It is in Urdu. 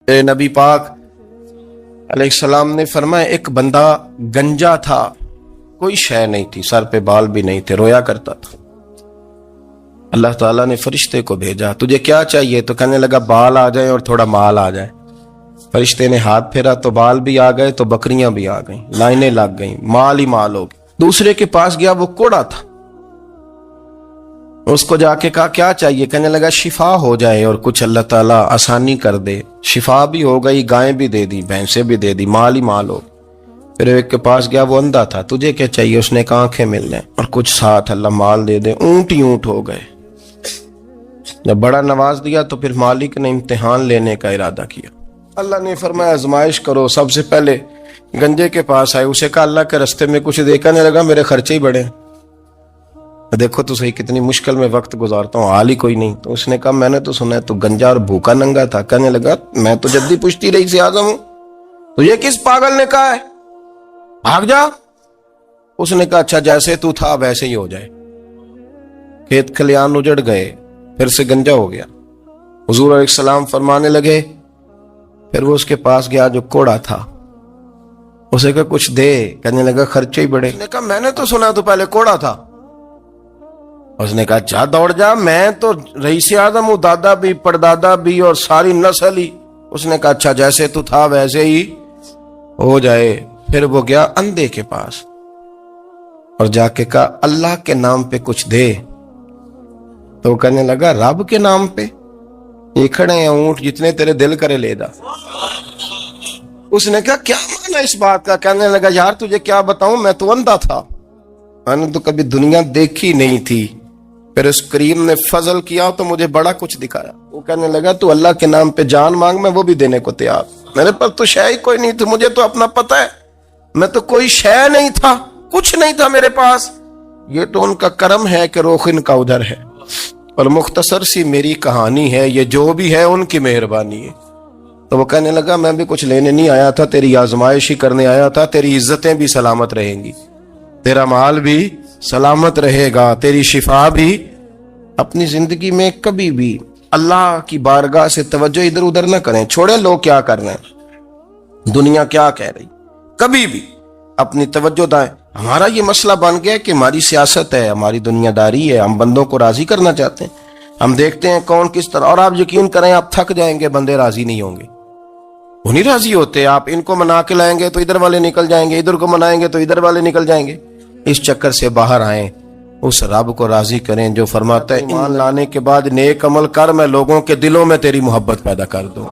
نبی پاک علیہ السلام نے فرمایا ایک بندہ گنجا تھا، کوئی شے نہیں تھی، سر پہ بال بھی نہیں تھے، رویا کرتا تھا۔ اللہ تعالیٰ نے فرشتے کو بھیجا، تجھے کیا چاہیے؟ تو کہنے لگا بال آ جائیں اور تھوڑا مال آ جائے۔ فرشتے نے ہاتھ پھیرا تو بال بھی آ گئے، تو بکریاں بھی آ گئیں، لائنیں لگ گئیں، مال ہی مال ہو گئے۔ دوسرے کے پاس گیا، وہ کوڑا تھا، اس کو جا کے کہا کیا چاہیے؟ کہنے لگا شفا ہو جائے اور کچھ اللہ تعالیٰ آسانی کر دے۔ شفا بھی ہو گئی، گائیں بھی دے دی، بھینسیں بھی دے دی، مال ہی مال ہو۔ پھر ایک کے پاس گیا، وہ اندھا تھا، تجھے کیا چاہیے؟ اس نے کہا آنکھیں مل جائیں اور کچھ ساتھ اللہ مال دے دے۔ اونٹ ہی اونٹ ہو گئے۔ جب بڑا نواز دیا تو پھر مالک نے امتحان لینے کا ارادہ کیا۔ اللہ نے فرمایا آزمائش کرو۔ سب سے پہلے گنجے کے پاس آئے، اسے کہا اللہ کے رستے میں کچھ دے۔ کہنے لگا میرے خرچے ہی بڑے ہیں، دیکھو تو صحیح کتنی مشکل میں وقت گزارتا ہوں، حال ہی کوئی نہیں۔ تو اس نے کہا میں نے تو سنا ہے تو گنجا اور بھوکا ننگا تھا۔ کہنے لگا میں تو جدی پشتی رئیس اعظم ہوں، تو یہ کس پاگل نے کہا ہے بھاگ جا؟ اس نے کہا اچھا جیسے تو تھا ویسے ہی ہو جائے۔ کھیت کھلیان اجڑ گئے، پھر سے گنجا ہو گیا۔ حضور علیہ السلام فرمانے لگے، پھر وہ اس کے پاس گیا جو کوڑا تھا، اسے کہا کچھ دے۔ کہنے لگا خرچے ہی بڑے۔ اس نے کہا میں نے تو سنا تو پہلے کوڑا تھا۔ اس نے کہا جا دوڑ جا، میں تو رئیس اعظم ہوں، دادا بھی پردادا بھی اور ساری نسل ہی۔ اس نے کہا اچھا جیسے تو تھا ویسے ہی ہو جائے۔ پھر وہ گیا اندھے کے پاس اور جا کے کہا اللہ کے نام پہ کچھ دے۔ تو وہ کہنے لگا رب کے نام پہ؟ یہ کھڑے ہیں اونٹ، جتنے تیرے دل کرے لے دا۔ اس نے کہا کیا معنی اس بات کا؟ کہنے لگا یار تجھے کیا بتاؤں، میں تو اندھا تھا، میں نے تو کبھی دنیا دیکھی نہیں تھی، پھر اس کریم نے فضل کیا تو مجھے بڑا کچھ دکھایا۔ وہ کہنے لگا تو اللہ کے نام پہ جان مانگ، میں وہ بھی دینے کو تیار۔ میرے پاس تو شے ہی کوئی نہیں تھی، مجھے تو اپنا پتہ ہے، میں تو کوئی شے نہیں تھا، کچھ نہیں تھا میرے پاس۔ یہ تو ان کا کرم ہے کہ رخ ان کا ادھر ہے، اور مختصر سی میری کہانی ہے، یہ جو بھی ہے ان کی مہربانی ہے۔ تو وہ کہنے لگا میں بھی کچھ لینے نہیں آیا تھا، تیری آزمائش ہی کرنے آیا تھا، تیری عزتیں بھی سلامت رہیں گی، تیرا مال بھی سلامت رہے گا، تیری شفا بھی۔ اپنی زندگی میں کبھی بھی اللہ کی بارگاہ سے توجہ ادھر ادھر نہ کریں، چھوڑیں لوگ کیا کر رہے ہیں، دنیا کیا کہہ رہی، کبھی بھی اپنی توجہ دائیں۔ ہمارا یہ مسئلہ بن گیا کہ ہماری سیاست ہے، ہماری دنیا داری ہے، ہم بندوں کو راضی کرنا چاہتے ہیں، ہم دیکھتے ہیں کون کس طرح، اور آپ یقین کریں آپ تھک جائیں گے، بندے راضی نہیں ہوں گے، وہ نہیں راضی ہوتے۔ آپ ان کو منا کے لائیں گے تو ادھر والے نکل جائیں گے، ادھر کو منائیں گے تو ادھر والے نکل جائیں گے۔ اس چکر سے باہر آئیں، اس رب کو راضی کریں جو فرماتا ہے ایمان لانے کے بعد نیک عمل کر، میں لوگوں کے دلوں میں تیری محبت پیدا کر دوں۔